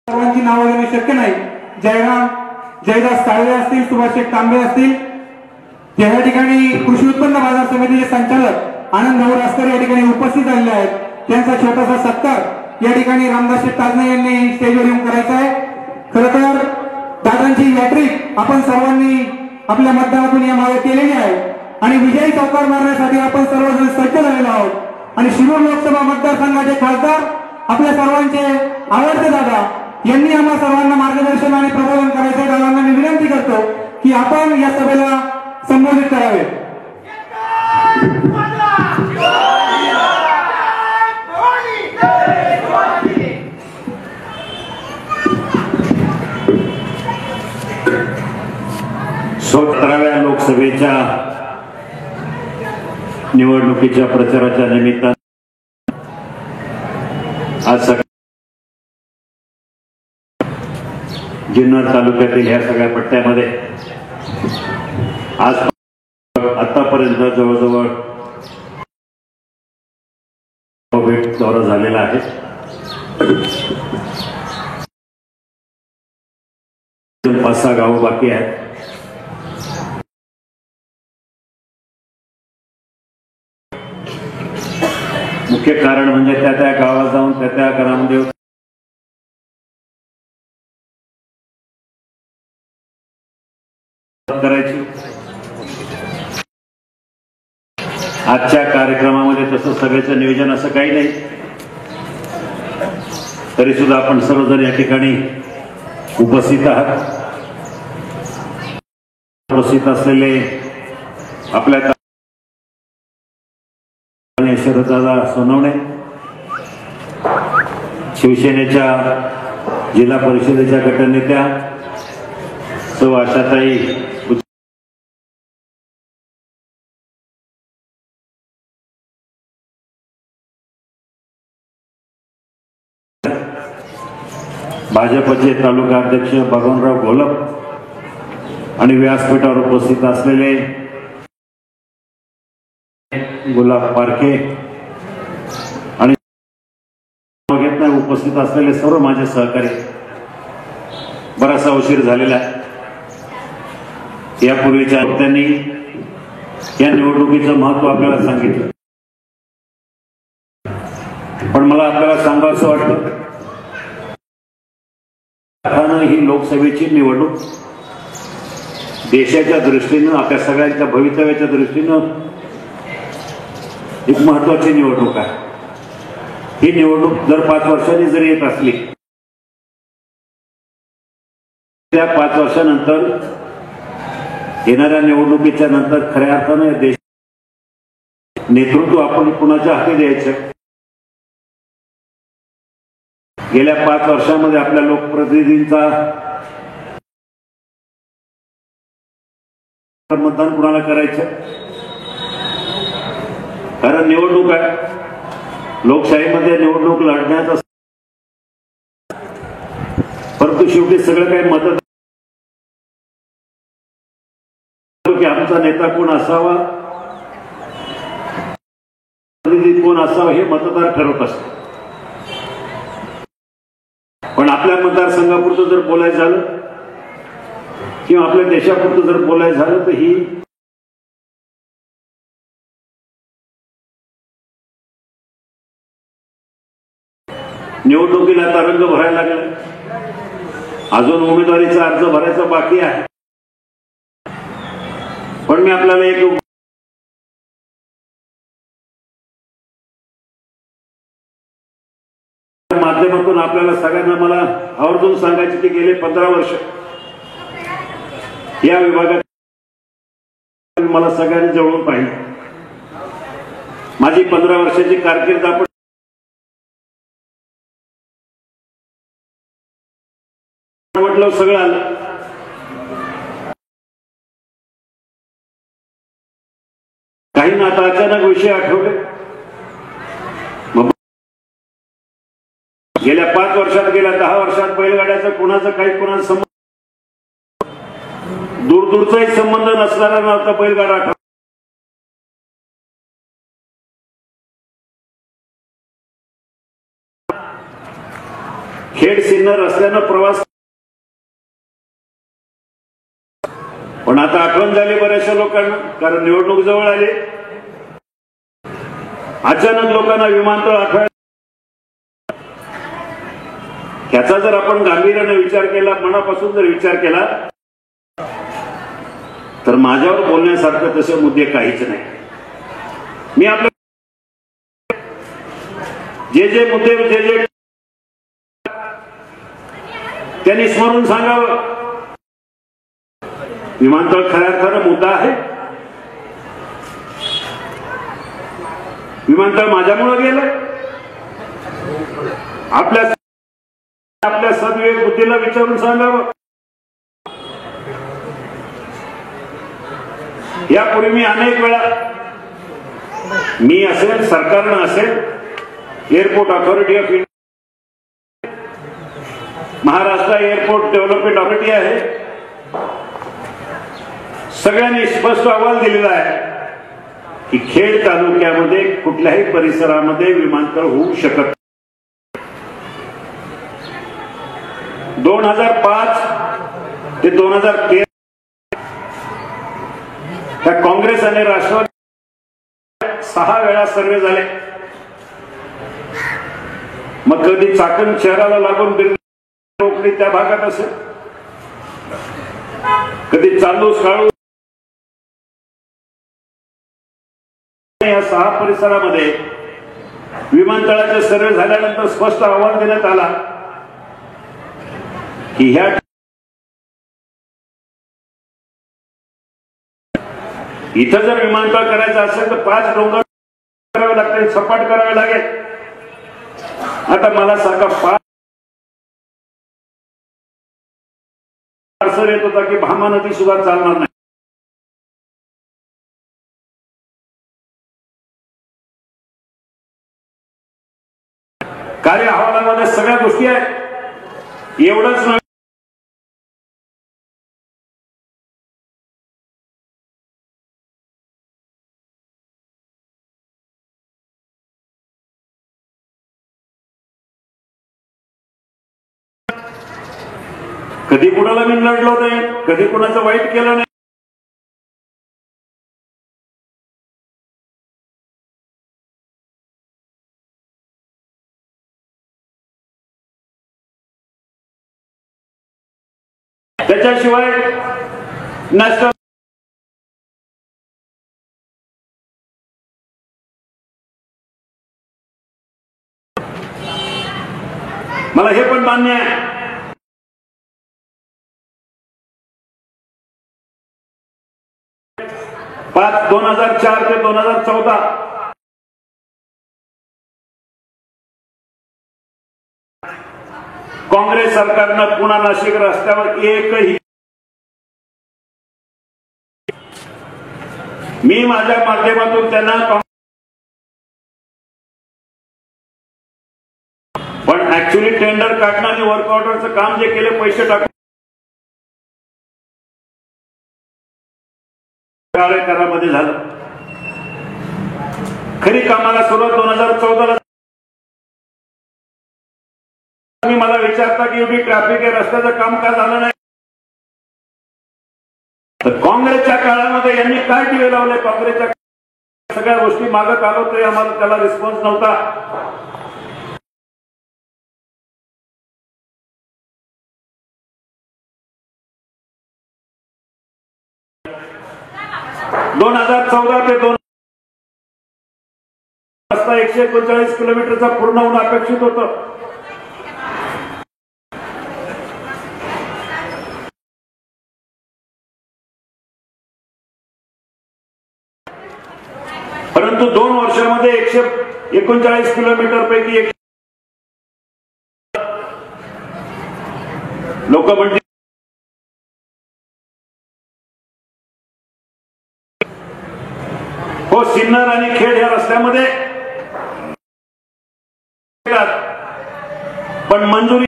सर्वांची नावे घेणे शक्य नाही। जयदास काळवे असतील, सुभाष शेठ तांबे असतील, त्या ठिकाणी कृषी उत्पन्न बाजार समितीचे संचालक आनंद भाऊ रास्कर या ठिकाणी उपस्थित झालेले आहेत। त्यांचा छोटासा सत्कार या ठिकाणी रामदास शेठ ताजने यांनी स्टेजवर येऊन करायचा आहे। खरं तर दादांची मॅट्रिक आपण सर्वांनी आपल्या मतदानातून या मागे केलेली आहे आणि विजयी चौकार मारण्यासाठी आपण सर्वजण सज्ज झालेलो आहोत। आणि शिरूर लोकसभा मतदारसंघाचे खासदार आपल्या सर्वांचे आवडते दादा यांनी आम्हा सर्वांना मार्गदर्शन आणि प्रबोधन करायचे। दादांना मी विनंती करतो की आपण या सभेला संबोधित करावे। सतराव्या लोकसभेच्या निवडणुकीच्या प्रचाराच्या निमित्ताने आज जुन्नर तालुक्यातील ह्या सगळ्या पट्ट्यामध्ये आज आतापर्यंत जवळजवळ भेट दौरा झालेला आहे। पाच सहा गावं बाकी आहेत। मुख्य कारण म्हणजे त्या गावात जाऊन त्या घरामध्ये करायची। आजच्या कार्यक्रमामध्ये तसं सभेचं नियोजन असं काही नाही, तरी सुद्धा आपण सर्वजण या ठिकाणी उपस्थित आहात। उपस्थित असलेले आपल्या शरददादा सोनवणे, शिवसेनेच्या जिल्हा परिषदेच्या गटनेत्या सौ आशाताई, भाजपचे तालुका अध्यक्ष भगवानराव घोलप आणि व्यासपीठावर उपस्थित असलेले गुलाब पारखे आणि उपस्थित असलेले सर्व माझे सहकारी। बराचसा उशीर झालेला आहे। यापूर्वीच्या वक्त्यांनी या निवडणुकीचं महत्व आपल्याला सांगितलं, पण मला आपल्याला सांगावंसं वाटतं ही लोकसभेची निवडणूक देशाच्या दृष्टीनं, आपल्या सगळ्यांच्या भवितव्याच्या दृष्टीनं एक महत्वाची निवडणूक आहे। ही निवडणूक जर 5 वर्षांनी जरी येत असली, त्या 5 वर्षानंतर येणाऱ्या निवडणुकीच्या नंतर खऱ्या अर्थाने देश नेतृत्व आपण कुणाच्या हाती द्यायचं। गेल्या 5 वर्षांमध्ये आपल्या लोकप्रतिनिधींचा मतदान कुणाला करायचं, कारण निवडणूक आहे। लोकशाहीमध्ये निवडणूक लढण्याचा, परंतु शेवटी सगळं काही मतदान की आमचा नेता कोण असावा, कोण असावा हे मतदार ठरवत असतात। पण आपल्या मतदारसंघापुरतं जर बोलायचं झालं किंवा आपल्या देशापुरतं जर बोलायचं झालं तर ही निवडणुकीला आता रंग भरायला लागला। अजून उमेदवारीचा अर्ज भरायचा बाकी आहे, पण मी आपल्याला एक माध्यमातून आपल्याला सगळ्यांना मला आवर्जून सांगायचे की गेले 15 वर्ष या विभागात मला सगळ्यांनी जवळून पाहिलं। माझी 15 वर्षाची कारकीर्द आपण म्हटलं सगळं आलं। काही ना आता अचानक विषय आठवले। गेल्या 5 वर्षात, गेल्या 10 वर्षात बैलगाड्याचा कुणाचा काही कुणाचा संबंध, दूरदूरचाही संबंध नसणारा नव्हता बैलगाडा। खेड सिन्नर रस्त्यानं प्रवास, पण आता आठवण झाली बऱ्याचशा लोकांना, कारण निवडणूक जवळ आली. अचानक लोकांना विमानतळ आठवायला. ह्याचा जर आपण गांभीर्याने विचार केला, मनापासून जर विचार केला, तर माझ्यावर बोलण्यासारखं तसे मुद्दे काहीच नाही. मी आपल्या जे मुद्दे जे त्यांनी स्मरून सांगावं. विमानतळ खऱ्या अर्थानं मुद्दा आहे. विमानतळ माझ्यामुळे गेलं. आपल्या सद्विवेक बुद्धीला विचारून सांगावं. यापूर्वी मी अनेक वेळा, मी असेल, सरकारनं असेल, airport authority of India, Maharashtra airport development authority आहे, सगळ्यांनी स्पष्ट अहवाल दिलेला आहे की खेड तालुक्यामध्ये कुठल्याही परिसरामध्ये विमानतळ होऊ शकत नाही. 2005 ते 2013 त्या काँग्रेस आणि राष्ट्रवादी 6 वेळा सर्वे झाले. मग कधी चाकण शहराला लागून बिर्ला त्या भागात असेल, कधी चांदूस काळू, या 6 परिसरामध्ये विमानतळाचे सर्वे झाल्यानंतर स्पष्ट अहवाल देण्यात आला की ह्या इथं जर विमानतळ करायचं असेल तर 5 डोंगर करावे लागतील, सपाट करावे लागेल. आता मला सांगा, 5 सर येत होता की भामा नदी सुद्धा चालणार नाही. कार्य अहवालामध्ये सगळ्या गोष्टी आहेत. एवढंच नाही, कधी कुणाला मी लढलो नाही, कधी कुणाचं वाईट केलं नाही. त्याच्याशिवाय नॅशनल मला हे पण मान्य आहे 2004 ते 2014 काँग्रेस सरकारनं पुणा नाशिक रस्त्यावर एकही, मी माझ्या माध्यमातून त्यांना, पण ऍक्च्युअली टेंडर काढणं आणि वर्क ऑर्डरचं काम जे केले, पैसे टाकून करामध्ये झालं. खरी कामाला सुरुवात 2014 तुम्ही मला विचारता की एवढी ट्रॅफिक आहे, रस्त्याचं काम का झालं नाही, तर काँग्रेसच्या काळामध्ये यांनी काय टीव्ही लावले. काँग्रेसच्या सगळ्या गोष्टी मागत आलो तरी आम्हाला त्याला रिस्पॉन्स नव्हता. ते 2 रस्ता 139 किलोमीटरचा पूर्ण होणं अपेक्षित होतं. परंतु 2 वर्षामध्ये 139 किलोमीटर पैकी लोक म्हणते हो, सिन्नर आणि खेड या रस्त्यामध्ये पण मंजुरी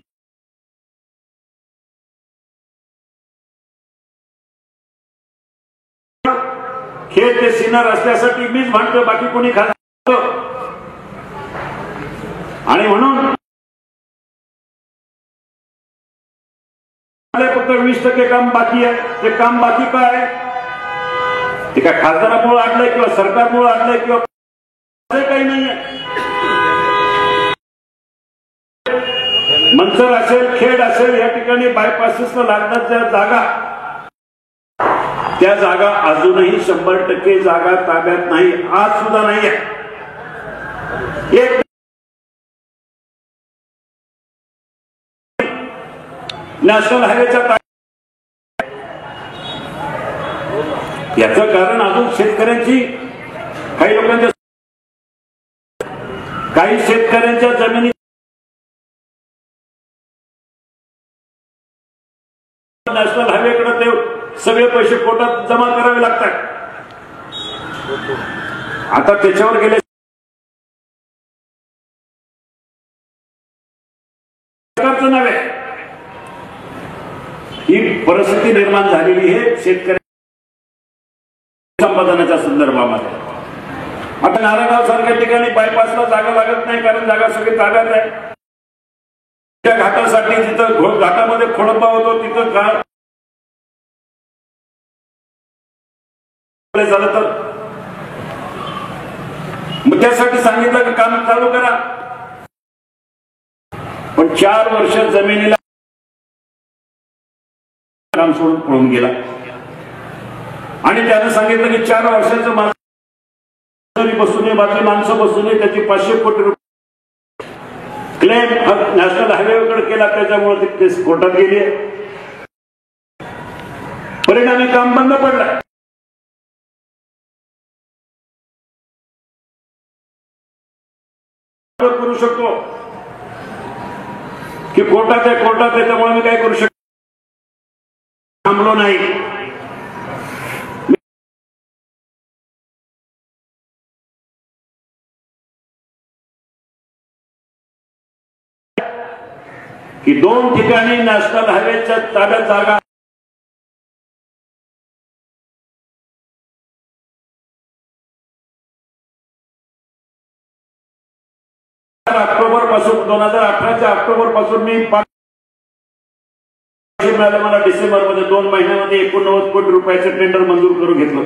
खेड ते सिन्नर रस्त्यासाठी मीच म्हणतो, बाकी कोणी खात. आणि म्हणून फक्त 20% काम बाकी आहे. ते काम बाकी काय आहे? ते काय खासदारामुळे आणलंय किंवा सरकारमुळे आणलंय किंवा काही नाहीये. मंचर असेल, खेड असेल, या ठिकाणी बायपासेसला लागणार ज्या जागा, त्या जागा अजूनही 100% जागा ताब्यात नाही. आज सुद्धा नाही आहे. एक नॅशनल हायवेच्या याचं कारण अजून शेतकऱ्यांची, काही शेतकऱ्यांच्या जमिनी नॅशनल हायवेकडे ते सगळे पैसे कोर्टात जमा करावे लागतात. आता त्याच्यावर गेले सरकारचं नव्हे, ही परिस्थिती निर्माण झालेली आहे शेतकरी संपादनाच्या संदर्भामध्ये. आता नारायणगाव सारख्या ठिकाणी बायपासला जागा लागत नाही, कारण जागा सगळी ताब्यात आहे. त्या घाटासाठी जिथं घाटामध्ये खोडंबा होतो तिथं झालं तर मग त्यासाठी सांगितलं की काम चालू करा. पण 4 वर्ष जमिनीला काम सोडून पळून गेला आणि त्यानं सांगितलं की 4 वर्षाचं माणसं बसून बाजू माणसं बसून त्याची 500 कोटी रुपये क्लेम नॅशनल हायवेकडे केला. त्याच्यामुळे ती केस कोर्टात गेली आहे. परिणामी काम बंद पडलं. करू शकतो की कोर्टात आहे त्याच्यामुळे मी काय करू शकतो, थांबलो नाही. की 2 ठिकाणी नॅशनल हायवेच्या ताब्यात जागा ऑक्टोबर पासून 2018च्या ऑक्टोबर पासून मी मिळाले. मला डिसेंबर मध्ये 2 महिन्यामध्ये 89 कोटी रुपयाचे टेंडर मंजूर करून घेतलं.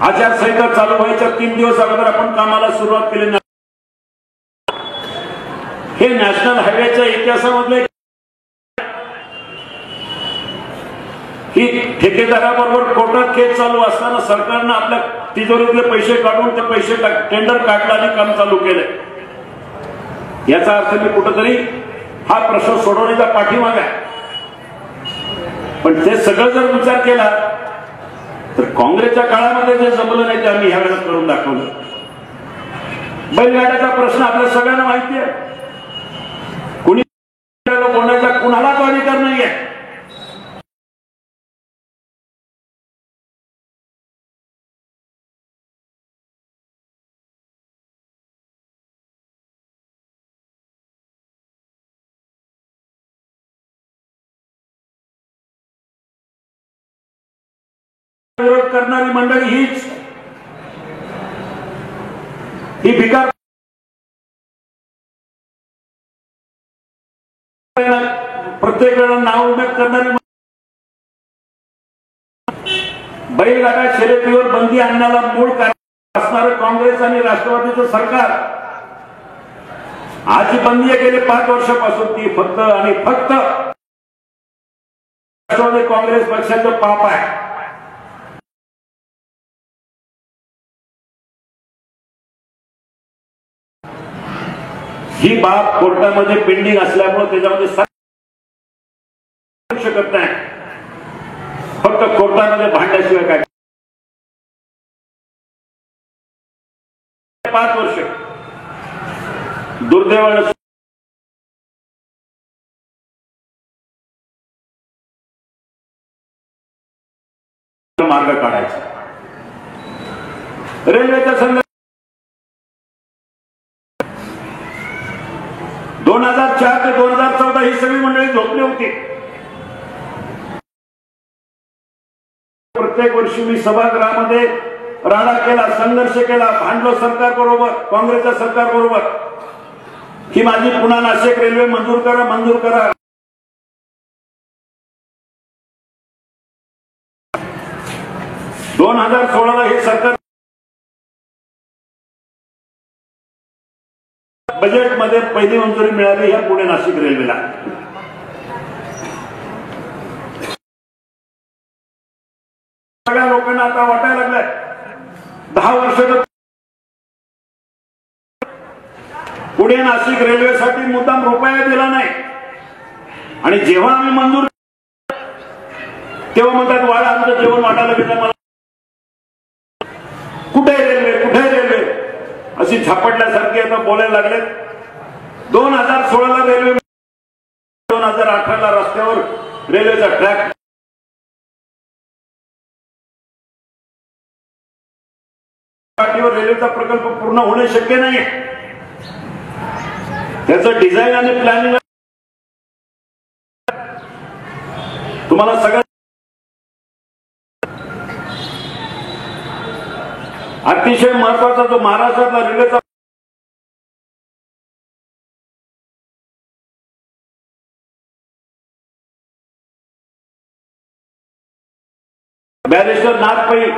आचारसंहिता चालू व्हायच्या 3 दिवस अगोदर आपण कामाला सुरुवात केली. हे नॅशनल हायवेच्या इतिहासामधले ही ठेकेदाराबरोबर कोर्टात केस चालू असताना सरकारनं आपल्या तिजोरीतले पैसे काढून ते पैसे टेंडर काढलं आणि काम चालू केलंय. याचा अर्थ मी कुठंतरी हा प्रश्न सोडवण्याचा पाठीमाग आहे. पण ते सगळं जर विचार केला तर काँग्रेसच्या काळामध्ये जे जमलं नाही ते आम्ही ह्या वेळेला करून दाखवलं. बैलगाड्याचा प्रश्न आपल्या सगळ्यांना माहिती आहे. कुणी बोलण्याचा कुणालाच अधिकार नाहीये. विरोध करणारी मंडळी ही भिकार प्रत्येक वेळेला नाव उल्लेख करणारी, बैलगाडा शर्यतीवर बंदी आणण्याला मूळ कारण असणारं काँग्रेस आणि राष्ट्रवादीचं सरकार आज ही बंदी आहे गेले 5 वर्षापासून, ती फक्त आणि फक्त राष्ट्रवादी काँग्रेस पक्षाचं पाप आहे. ही बाब कोर्टामध्ये पेंडिंग असल्यामुळे त्याच्यामध्ये शकत नाही. फक्त कोर्टामध्ये भांडल्याशिवाय काय. 5 वर्ष दुर्दैवानं मार्ग काढायचा. रेल्वेच्या संदर्भात 2004 ते 2014 ही सगळी मंडळी झोपली होती. प्रत्येक वर्षी मी सभागृहामध्ये राडा केला, संघर्ष केला, भांडलो सरकार बरोबर, काँग्रेसच्या सरकार बरोबर की माझी पुन्हा नाशिक रेल्वे मंजूर करा. 2016ला हे सरकार बजेटमध्ये पहिली मंजुरी मिळाली ह्या पुणे नाशिक रेल्वेला. सगळ्या लोकांना आता वाटायला लागलंय 10 वर्ष पुणे नाशिक रेल्वेसाठी मुद्दाम रुपया दिला नाही आणि जेव्हा आम्ही मंजूर तेव्हा म्हणतात वाढा आमचं जेवण वाटायला गेलं. मला कुठे रेल्वे अशी झापडल्यासारखी आता बोलायला लागले. 2016ला रेल्वे 2018ला रस्त्यावर रेल्वेचा ट्रॅक रेल्वेचा प्रकल्प पूर्ण होणे शक्य नाही. त्याचं डिझाईन आणि प्लॅनिंग तुम्हाला सगळं अतिशय महत्वाचा जो महाराष्ट्रातला रेल्वेचा बॅरिस्टर नाथ पै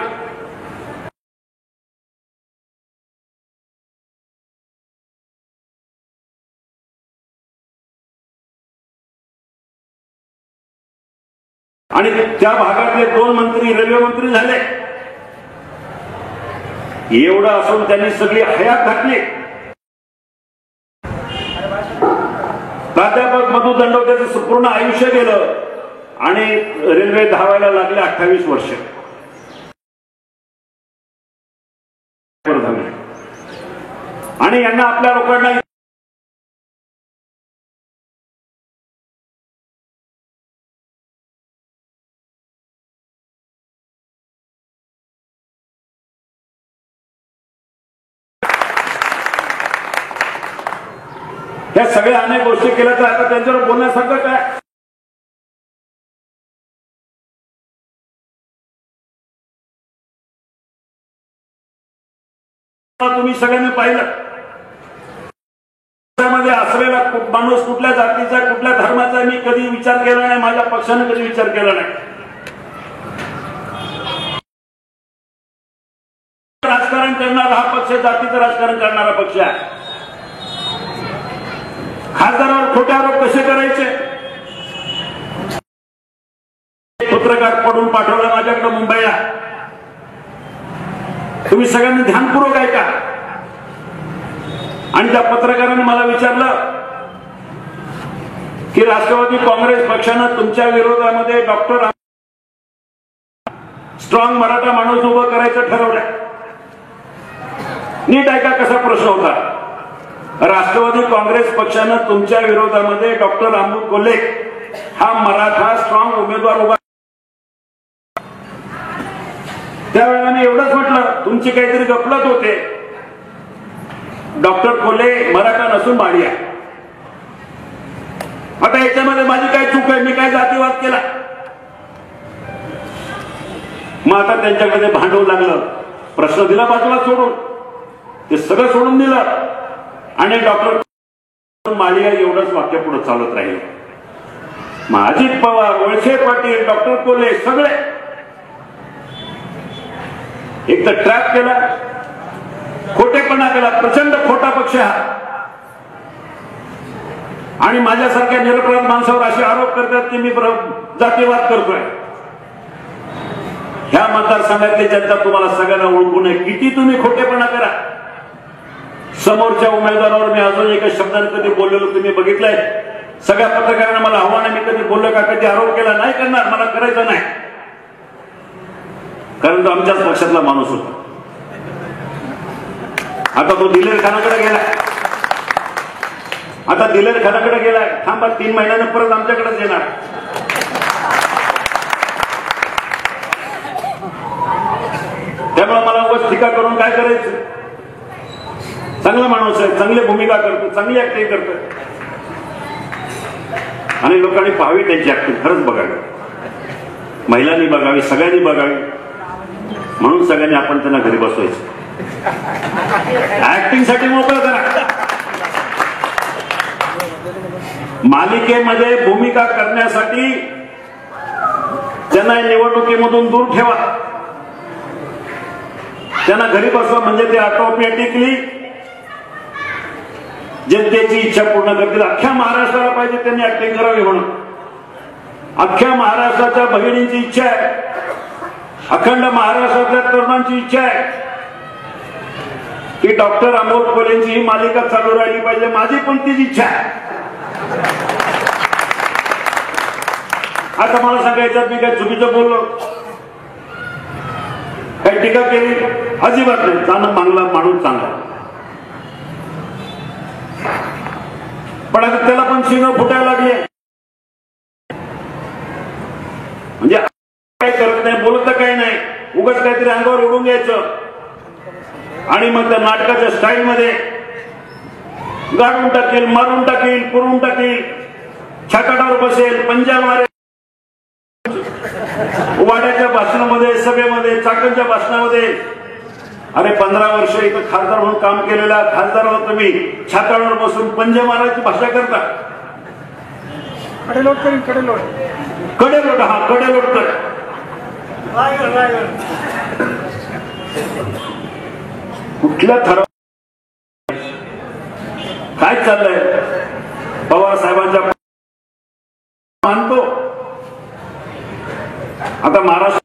आणि त्या भागातले 2 मंत्री रेल्वे मंत्री झाले. एवढं असून त्यांनी सगळी हयात घातली. प्राध्यापक मधु दंडवतेचं पूर्ण आयुष्य गेलं आणि रेल्वे धावायला लागले 28 वर्ष. आणि यांना आपल्या लोकांना ह्या सगळ्या अनेक गोष्टी केल्या तर आता त्यांच्यावर बोलण्यासारखं काय. तुम्ही सगळ्यांनी पाहिलं त्यामध्ये असलेला माणूस कुठल्या जातीचा कुठल्या धर्माचा मी कधी विचार केला नाही. माझ्या पक्षाने कधी विचार केला नाही. राजकारण करणारा हा पक्ष जातीचं राजकारण करणारा पक्ष आहे. खासदारावर खोटे आरोप कसे करायचे. पत्रकार पडून पाठवला माझ्याकडे मुंबईला. तुम्ही सगळ्यांनी ध्यानपूर्वक ऐका. आणि त्या पत्रकाराने मला विचारलं की राष्ट्रवादी काँग्रेस पक्षानं तुमच्या विरोधामध्ये डॉक्टर स्ट्रॉंग मराठा माणूस उभं करायचं ठरवलं. नीट ऐका कसा प्रश्न होता. राष्ट्रवादी काँग्रेस पक्षानं तुमच्या विरोधामध्ये डॉक्टर अमोल कोल्हे हा मराठा स्ट्रॉंग उमेदवार उभा. त्यावेळेला मी एवढंच म्हटलं तुमची काहीतरी गफलत होते. डॉक्टर कोल्हे मराठा नसून माळी आहे. आता याच्यामध्ये माझी काय चूक आहे. मी काय जातीवाद केला. मग आता त्यांच्याकडे भांडवल लागलं. प्रश्न दिला बाजूला सोडून ते सगळं सोडून दिलं आणि डॉक्टर माळिया एवढंच वाक्य पुढे चालत राहील. अजित पवार वळसे पाटील डॉक्टर कोल्हे सगळे एक तर ट्रॅप केला खोटेपणा केला. प्रचंड खोटा पक्ष हा. आणि माझ्यासारख्या निरपराध माणसावर असे आरोप करतात की मी जातीवाद करतोय. ह्या मतदारसंघातली जनता तुम्हाला सगळ्यांना ओळखू नये. किती तुम्ही खोटेपणा करा. समोरच्या उमेदवारावर मी अजून एका शब्दाने कधी बोललेलो तुम्ही बघितलंय. सगळ्या पत्रकारांना मला आव्हान आहे. मी कधी बोललो का कधी आरोप केला नाही करणार. मला करायचं नाही कारण तो आमच्याच पक्षातला माणूस होता. आता तो दिलेर खानाकडे गेलाय. थांबा 3 महिन्यानं परत आमच्याकडेच येणार. त्यामुळे मला उगाच टीका करून काय करायचं. चांगला माणूस आहे. चांगली भूमिका करतो. चांगली ऍक्टिंग करतो. आणि लोकांनी पाहावी त्यांची ऍक्टिंग. खरंच बघावी. महिलांनी बघावी. सगळ्यांनी बघावी. म्हणून सगळ्यांनी आपण त्यांना घरी बसवायचं. ऍक्टिंग साठी मोकळं करा. मालिकेमध्ये भूमिका करण्यासाठी त्यांना निवडणुकीमधून दूर ठेवा. त्यांना घरी बसवा म्हणजे ते ऑटोमॅटिकली जनतेची इच्छा पूर्ण करतील. अख्ख्या महाराष्ट्राला पाहिजे त्यांनी ऍक्टिंग करावी म्हणून. अख्ख्या महाराष्ट्राच्या भगिनींची इच्छा आहे, अखंड महाराष्ट्रातल्या तरुणांची इच्छा आहे की डॉक्टर अमोल कोल्हेंची ही मालिका चालू राहिली पाहिजे. माझी पण तीच इच्छा आहे. आता मला सांगायचं मी काय चुकीचं बोललो, काही टीका केली अजिबात नाही. चांगला मागला माणूस चांगला, पण आता त्याला पण शिंग फुटायला लागले. म्हणजे काय करत नाही, बोलत तर काही नाही, उगाच काहीतरी अंगावर उडून घ्यायचं आणि मग त्या नाटकाच्या स्टाईल मध्ये गाडून टाकेल, मारून टाकेल, पुरून टाकेल, छाताडावर बसेल, पंजा मारेल. वाड्याच्या भाषणामध्ये, सभेमध्ये, चाकणच्या भाषणामध्ये, अरे 15 वर्ष इथं खासदार म्हणून काम केलेला खासदाराला तुम्ही छाताडावर बसून पंजा मारायची भाषा करता. कडेलोट हा कडेलोट कर. कुठल्या ठराव काय चाललंय पवार साहेबांच्या मानतो. आता महाराष्ट्र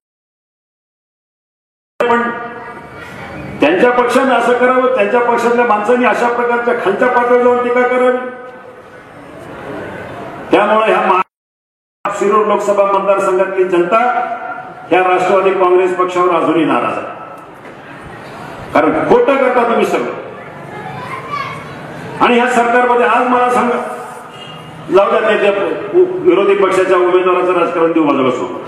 पण त्यांच्या पक्षाने असं करावं, त्यांच्या पक्षातल्या माणसांनी अशा प्रकारच्या खालच्या पातळीवर टीका करावी. त्यामुळे ह्या शिरूर लोकसभा मतदारसंघातली जनता ह्या राष्ट्रवादी काँग्रेस पक्षावर अजूनही नाराज आहे. कारण खोटं करता तुम्ही सगळं. आणि ह्या सरकारमध्ये आज मला सांगा, जाऊ द्या त्याच्या विरोधी पक्षाच्या उमेदवाराचं राजकारण देऊ बाजूला सोडून,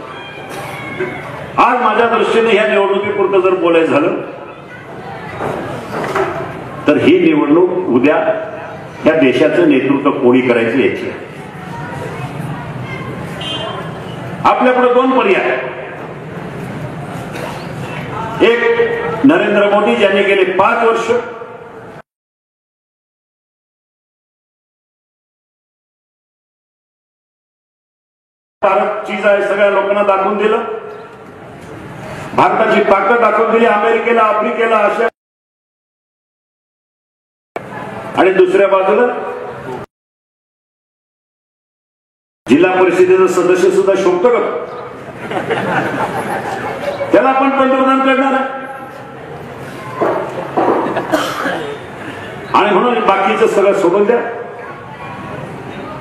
आज माझ्या दृष्टीने ह्या निवडणुकीपुरतं जर बोलायचं झालं तर ही निवडणूक उद्या या देशाचं नेतृत्व कोणी करायचं याची आहे. आपल्यापुढे 2 पर्याय. एक, नरेंद्र मोदी ज्यांनी गेले 5 वर्ष भारत चीज आहे सगळ्या लोकांना दाखवून दिलं, भारताची ताकद दाखवून दिली अमेरिकेला, आफ्रिकेला, आशिया. आणि दुसऱ्या बाजूला जिल्हा परिषदेचं सदस्य सुद्धा शोभतो का, त्याला आपण पंतप्रधान करणार आहे. आणि म्हणून बाकीचं सगळं सोडून द्या.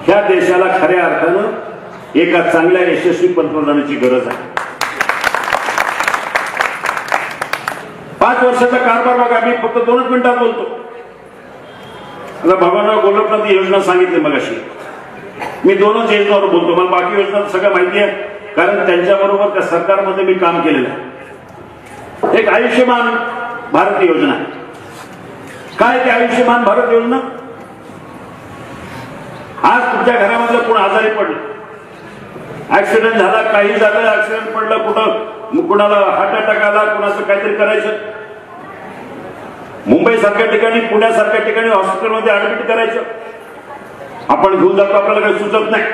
ह्या देशाला खऱ्या अर्थानं एका चांगल्या यशस्वी पंतप्रधानाची गरज आहे. 5 वर्षाचा कारभार बघा. मी फक्त 2 मिनिटात बोलतो. आता भगवानराव गोलपनाथ योजना सांगितली मगाशी, मी 2च योजनावर बोलतो. मला बाकी योजना सगळं माहिती आहे, कारण त्यांच्याबरोबर त्या सरकारमध्ये मी काम केलेलं आहे. एक आयुष्यमान भारत योजना. काय ते आयुष्यमान भारत योजना? आज तुमच्या घरामधलं कोण आजारी पडलं, ऍक्सिडेंट झाला, काही झालं, ऍक्सिडेंट पडलं, कुणाला हार्ट अटॅक आला, कुणाचं काहीतरी करायचं, मुंबई सारख्या ठिकाणी, पुण्यासारख्या ठिकाणी हॉस्पिटलमध्ये ऍडमिट करायचं. आपण घेऊन जातो, आपल्याला काही सुचत नाही.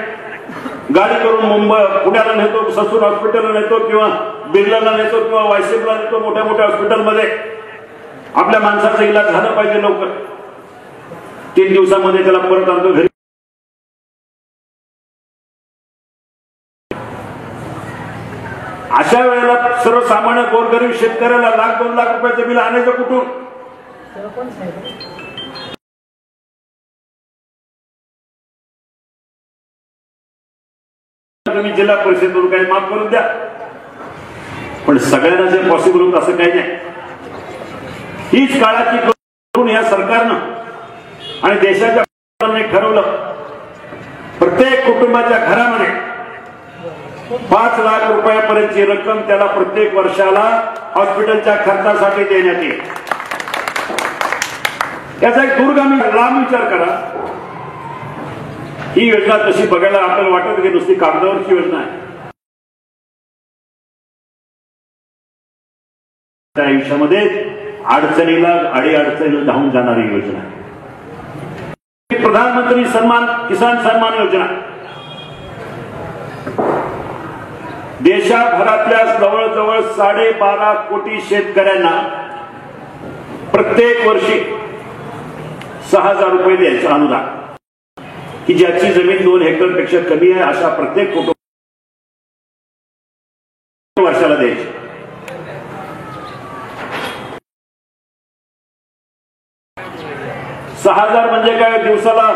गाडी करून मुंबई पुण्याला नेतो, ससून हॉस्पिटलला नेतो, किंवा बिर्लाला नेतो, किंवा वायसीएमला नेतो. मोठ्या मोठ्या हॉस्पिटलमध्ये आपल्या माणसाचा इलाज झाला पाहिजे लवकर. 3 दिवसामध्ये त्याला परत आणतो घरी. अशा वेळेला सर्वसामान्य गोरगरीब शेतकऱ्याला $1,00,000-2 लाख रुपयाचं बिल आणायचं कुठून? तुम्ही जिल्हा परिषदेतून काही माफ करून द्या, पण सगळ्यांना जे पॉसिबल होत असं काही नाही. हीच काळाची करून या सरकारनं आणि देशाच्या ठरवलं, प्रत्येक कुटुंबाच्या घरामध्ये 5 लाख रुपयापर्यंतची रक्कम त्याला प्रत्येक वर्षाला हॉस्पिटलच्या खर्चासाठी देण्यात येईल. याचा एक दूरगामी लांब विचार करा. ही योजना तशी बघायला आपल्याला वाटत की नुसती कागदावरची योजना आहे. त्या आयुष्यामध्ये अडचणीला अडीअडचणीला धावून जाणारी योजना आहे. प्रधानमंत्री किसान सन्मान योजना देशाभरातल्या जवळजवळ 12.5 कोटी शेतकऱ्यांना प्रत्येक वर्षी 6,000 रुपये द्यायचं अनुदान, की ज्याची जमीन 2 हेक्टरपेक्षा कमी आहे अशा प्रत्येक कुटुंब वर्षाला द्यायची. $6,000 म्हणजे काय दिवसाला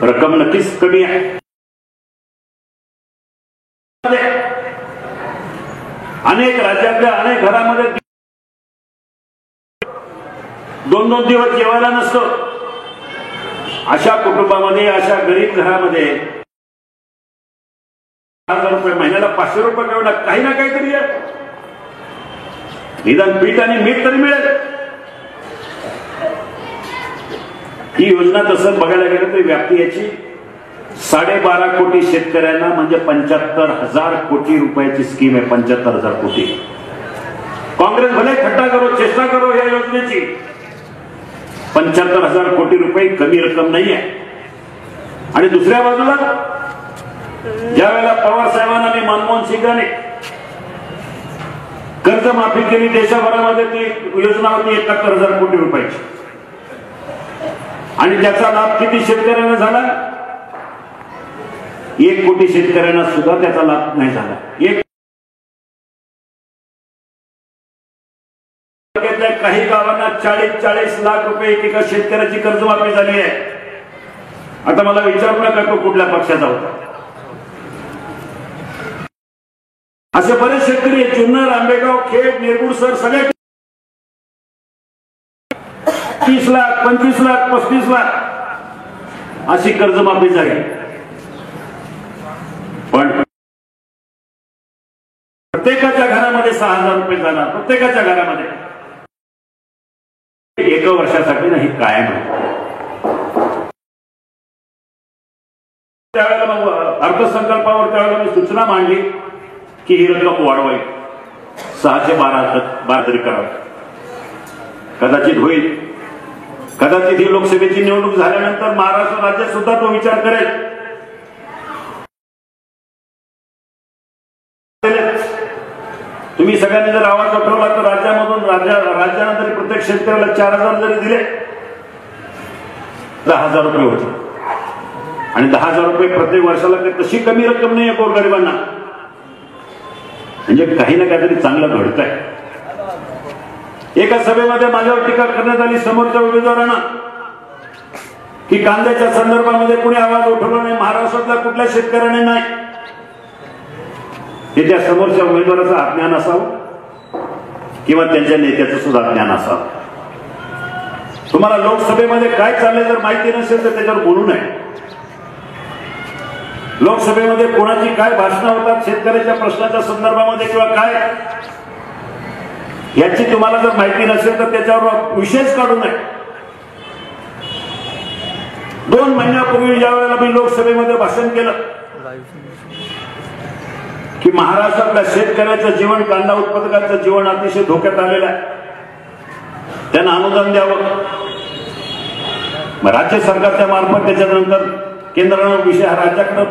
रक्कम नक्कीच कमी आहे. अनेक राज्यातल्या अनेक घरामध्ये 2-2 दिवस जेवायला नसतं. अशा कुटुंबामध्ये, अशा गरीब घरामध्ये 1,000 रुपये महिन्याला, 500 रुपये मिळवला काही ना काहीतरी आहे. निदान पीठ आणि मीठ तरी मिळेल. ही योजना तसं बघायला गेलं तर व्याप्ती याची 12.5 कोटी शेतकऱ्यांना म्हणजे 75,000 कोटी रुपयाची स्कीम आहे. 75,000 कोटी. काँग्रेस भले थट्टा करो, चेष्टा करो या योजनेची, 75,000 कोटी रुपये कमी रक्कम नाही आहे. आणि दुसऱ्या बाजूला ज्या वेळेला पवार साहेबांना आणि मनमोहन सिंगांनी कर्जमाफी केली देशभरामध्ये, ती योजना होती 71,000 कोटी रुपयाची. आणि त्याचा लाभ किती शेतकऱ्यांना झाला? 1 कोटी शेतकऱ्यांना सुद्धा त्याचा लाभ नाही झाला. काही गावांना 40-40 लाख रुपये एकेका शेतकऱ्याची कर्जमाफी झाली आहे. आता मला विचारू नका तो कुठल्या पक्षाचा होता. असे बरेच शेतकरी आहेत. जुन्नर, आंबेगाव, खेड, निरगुडसर सगळे 30 लाख, 25 लाख, 35 लाख अशी कर्जमाफी झाली. पण प्रत्येकाच्या घरामध्ये 6,000 रुपये जाणार. प्रत्येकाच्या घरामध्ये 1 वर्षासाठी नाही, कायम आहे. त्यावेळेला मग अर्थसंकल्पावर त्यावेळेला मी सूचना मांडली की ही रक्कम वाढवावी, 612 तरी करावी. कदाचित होईल. कदाचित ही लोकसभेची निवडणूक झाल्यानंतर महाराष्ट्र राज्यात सुद्धा तो विचार करेल. तुम्ही सगळ्यांनी जर आवाज उठवला तर राज्यामधून राज्यानं तरी प्रत्येक शेतकऱ्याला 4,000 जरी दिले 10,000 रुपये होते. आणि 10,000 रुपये प्रत्येक वर्षाला तशी कमी रक्कम नाही आहे गोरगरिबांना. म्हणजे काही ना काहीतरी चांगलं घडत आहे. एका सभेमध्ये माझ्यावर टीका करण्यात आली समोरच्या उमेदवारांना की कांद्याच्या संदर्भामध्ये कुणी आवाज उठवला नाही, महाराष्ट्रातल्या कुठल्या शेतकऱ्याने नाही. हे त्या समोरच्या उमेदवाराचं अज्ञान असावं किंवा त्यांच्या नेत्याचं सुद्धा अज्ञान असावं. तुम्हाला लोकसभेमध्ये काय चाललंय जर माहिती नसेल तर त्याच्यावर बोलू नये. लोकसभेमध्ये कोणाची काय भाषणं होतात शेतकऱ्याच्या प्रश्नाच्या संदर्भामध्ये किंवा काय, याची तुम्हाला जर माहिती नसेल तर त्याच्यावर विशेष काढू नये. 2 महिन्यापूर्वी ज्या वेळेला मी लोकसभेमध्ये भाषण केलं की महाराष्ट्रातल्या शेतकऱ्याचं जीवन, कांदा उत्पादकांचं जीवन अतिशय धोक्यात आलेलं आहे, त्यांना अनुदान द्यावं. राज्य सरकारच्या मार्फत त्याच्यानंतर केंद्रानं विषय हा राज्याकडे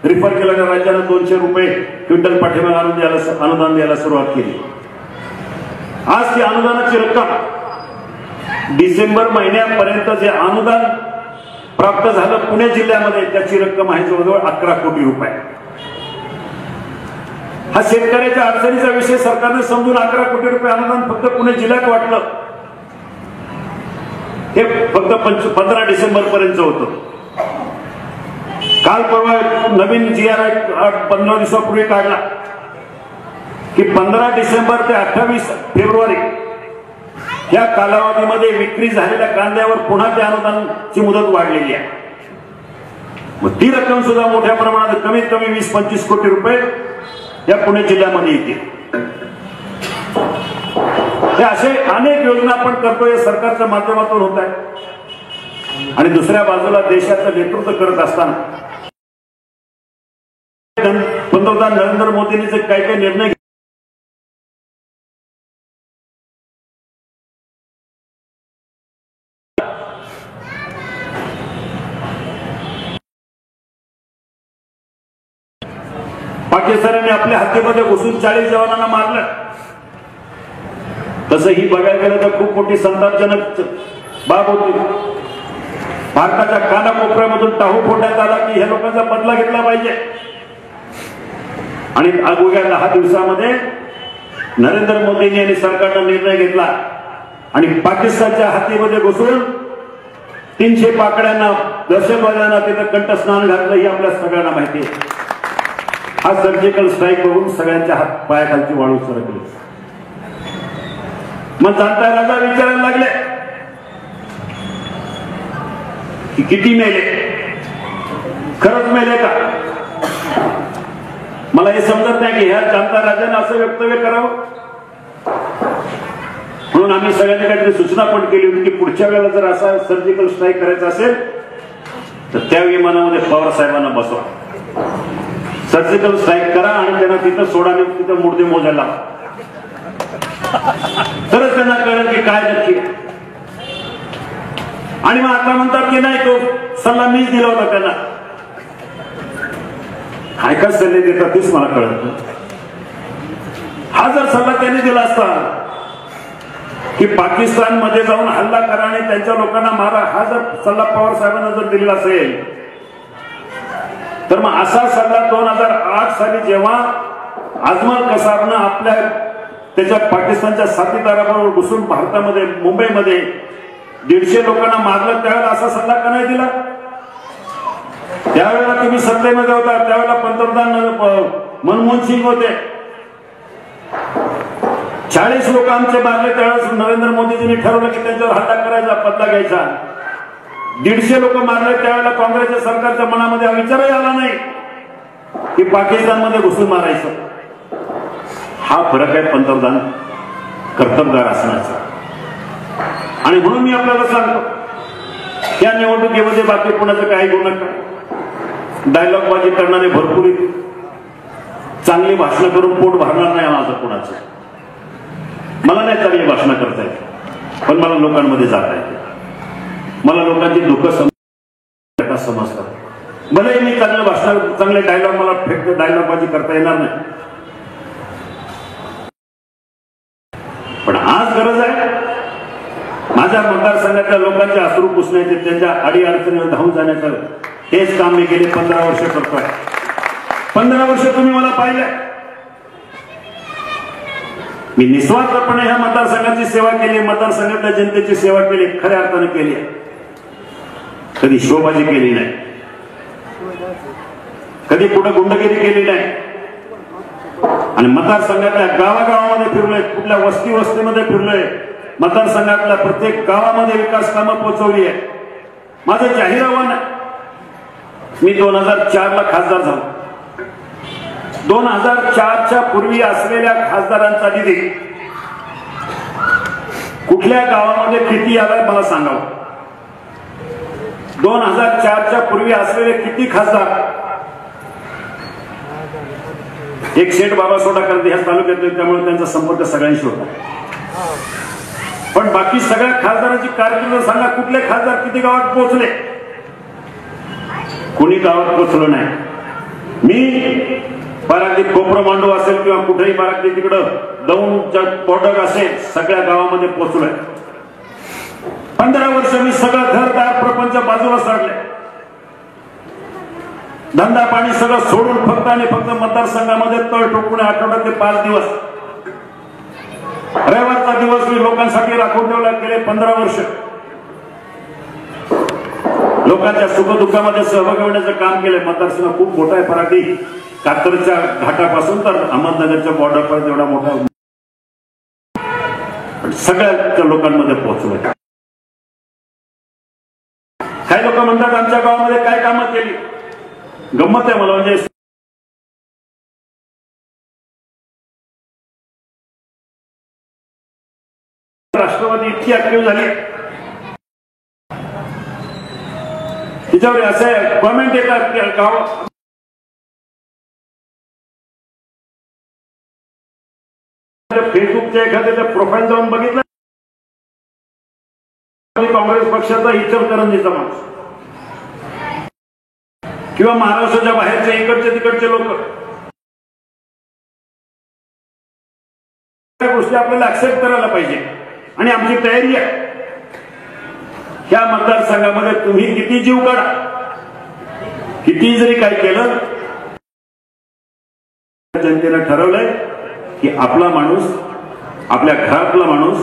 रिफर केला. राज्यानं 200 रुपये क्विंटल पाठीमागे अनुदान द्यायला सुरुवात केली. आज ती अनुदानाची रक्कम डिसेंबर महिन्यापर्यंत जे अनुदान प्राप्त झालं पुणे जिल्ह्यामध्ये त्याची रक्कम आहे जवळजवळ 11 कोटी रुपये. हा शेतकऱ्याच्या अडचणीचा विषय सरकारने समजून 11 कोटी रुपये अनुदान फक्त पुणे जिल्ह्यात वाटलं. हे फक्त 15 डिसेंबर पर्यंत होतं. काल परवा नवीन GR 15 दिवसापूर्वी काढला की 15 डिसेंबर ते 28 फेब्रुवारी या कालावधीमध्ये विक्री झालेल्या कांद्यावर पुन्हा त्या अनुदानाची मुदत वाढलेली आहे. मग ती रक्कम सुद्धा मोठ्या प्रमाणात कमीत कमी 20-25 कोटी रुपये या पुणे जिल्ह्यामध्ये येतील. हे असे अनेक योजना आपण करतोय, सरकारच्या माध्यमातून होत आहे. आणि दुसऱ्या बाजूला देशाचं नेतृत्व करत असताना पंतप्रधान नरेंद्र मोदींनी जे काही काही निर्णय पाकिस्तानाने आपल्या हद्दीमध्ये घुसून 40 जवानांना मारलं. तसं ही बघायला गेलं तर खूप मोठी संतापजनक बाब होती. भारताच्या कानाकोपऱ्यामधून टाहू फोडण्यात आला की ह्या लोकांचा बदला घेतला पाहिजे. आणि अवघ्या 10 दिवसामध्ये नरेंद्र मोदींनी आणि सरकारनं निर्णय घेतला आणि पाकिस्तानच्या हद्दीमध्ये घुसून 300 पाकड्यांना दहशतवाद्यांना तिथं कंठस्नान घातलं ही आपल्या सगळ्यांना माहिती आहे. हा सर्जिकल स्ट्राईक बघून सगळ्यांच्या हात पायाखालची वाळू सरकली. मग जाणता राजा विचारायला लागले की किती मेले, खरंच मेले का? मला हे समजत नाही की ह्या जाणता राजाने असं वक्तव्य करावं. म्हणून आम्ही सगळ्यांनी काहीतरी सूचना पण केली होती की पुढच्या वेळेला जर असा सर्जिकल स्ट्राईक करायचा असेल तर त्या विमानामध्ये पवार साहेबांना बसवा, सर्जिकल स्ट्राईक करा आणि त्यांना तिथं सोडा, तिथं मुर्दे मोजायला तरच त्यांना कळेल की काय नक्की. आणि मग आता म्हणतात की नाही तो सल्ला मीच दिला होता त्यांना. काय काय सल्ले देतात तेच मला कळत नाही. हा जर सल्ला त्यांनी दिला असता की पाकिस्तान मध्ये जाऊन हल्ला करा आणि त्यांच्या लोकांना मारा, हा जर सल्ला पवार साहेबांना जर दिलेला असेल तर मग असा सल्ला 2008 साली जेव्हा अजमल कसाबनं आपल्या त्याच्या पाकिस्तानच्या साथीदाराबरोबर घुसून भारतामध्ये मुंबईमध्ये 150 लोकांना मारलं त्यावेळेला असा सल्ला का नाही दिला? त्यावेळेला तुम्ही सत्तेमध्ये होता, त्यावेळेला पंतप्रधान मनमोहन सिंग होते. 40 लोक आमचे मारले त्यावेळेस नरेंद्र मोदीजींनी ठरवलं की त्यांच्यावर हल्ला करायचा, बदला घ्यायचा. 150 लोक मारले त्यावेळेला काँग्रेसच्या सरकारच्या मनामध्ये हा विचारही आला नाही की पाकिस्तानमध्ये घुसून मारायचं. हा फरक आहे पंतप्रधान कर्तबगार असण्याचा. आणि म्हणून मी आपल्याला सांगतो त्या निवडणुकीमध्ये बाकी कोणाचं काही घेऊ नका. डायलॉगबाजी करणारे भरपूर चांगली भाषणं करून पोट भरणार नाही माझं कोणाचं. मला नाही चांगली भाषणं करता येत, पण मला लोकांमध्ये जाता येते. मला लोकांची दुःख समजतात. भले मी चांगलं भाषण, चांगले डायलॉग, मला डायलॉगबाजी करता येणार नाही, पण आज गरज आहे माझ्या मतदारसंघातल्या लोकांचे अश्रू पुसण्याचे, त्यांच्या अडीअडचणीवर धावून जाण्याचं. हेच काम मी गेले 15 वर्ष करतोय. 15 वर्ष तुम्ही मला पाहिलं. मी निस्वार्थपणे ह्या मतदारसंघाची सेवा केली, मतदारसंघातल्या जनतेची सेवा केली, खऱ्या अर्थाने केली. कधी शोबाजी केली नाही, कधी कुठं गुंडगिरी केली नाही. आणि मतदारसंघातल्या गावागावामध्ये फिरलोय, कुठल्या वस्ती वस्तीमध्ये फिरलोय, मतदारसंघातल्या प्रत्येक गावामध्ये विकास कामं पोहोचवली आहे. माझं जाहीर आव्हान आहे. मी 2004 ला खासदार झालो. 2004च्या पूर्वी असलेल्या खासदारांचा निधी कुठल्या गावामध्ये किती आलाय मला सांगावं. 2004च्या पूर्वी असलेले किती खासदार, एक शेठ बाबा सोडा करते ह्या तालुक्यात, त्यामुळे त्यांचा संपर्क सगळ्यांशी होता. पण बाकी सगळ्या खासदारांची कारकीर्द सांगा, कुठले खासदार किती गावात पोहोचले? कुणी गावात पोहोचलो नाही. मी बाराकडी कोपरा मांडव असेल किंवा कुठेही बाराकडी तिकडं दौंडच्या पोटक असेल, सगळ्या गावामध्ये पोहोचलोय. 15 वर्ष मी सगळं घरदार प्रपंच बाजूला साडले, धंदा पाणी सगळं सोडून फक्त आणि फक्त मतदारसंघामध्ये तळ ठोकून आठवड्यात 5 दिवस, रविवारचा दिवस मी लोकांसाठी राखून ठेवला. गेले 15 वर्ष लोकांच्या सुखदुःखामध्ये सहभागी होण्याचं काम केलं. मतदारसंघ खूप मोठा आहे. पराठी कातरच्या घाटापासून तर अहमदनगरच्या बॉर्डरपर्यंत एवढा मोठा, सगळ्या लोकांमध्ये पोहोचलोय. काही लोक म्हणतात आमच्या गावामध्ये काय कामं केली. गंमत आहे मला, म्हणजे राष्ट्रवादी इतकी ऍक्टिव्ह झाली, तिच्यावर असे कॉमेंट येतात की गाव फेसबुकच्या एखाद्या प्रोफाईल जाऊन बघितलं, काँग्रेस पक्षाचा इचलकरंजीचा माणूस किंवा महाराष्ट्राच्या बाहेरचे इकडचे तिकडचे लोक सगळ्या गोष्टी आपल्याला ऍक्सेप्ट करायला पाहिजे आणि आमची तयारी आहे. ह्या मतदारसंघामध्ये तुम्ही किती जीव काढा, किती जरी काय केलं, जनतेनं ठरवलंय की आपला माणूस, आपल्या घरातला माणूस,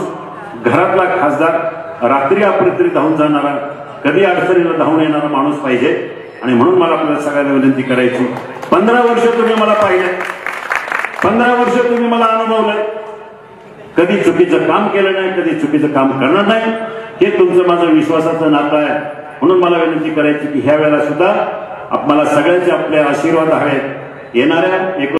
घरातला खासदार, रात्री अपरात्री धावून जाणारा, कधी अडचणीला धावून येणारा माणूस पाहिजे. आणि म्हणून मला आपल्याला सगळ्यांना विनंती करायची, 15 वर्ष तुम्ही मला पाहिलं, 15 वर्ष तुम्ही मला अनुभवलंय, कधी चुकीचं काम केलं नाही, कधी चुकीचं काम करणार नाही. हे तुमचं माझं विश्वासाचं नातं आहे. म्हणून मला विनंती करायची की ह्या वेळेला सुद्धा मला सगळ्यांचे आपले आशीर्वाद हवेत. येणाऱ्या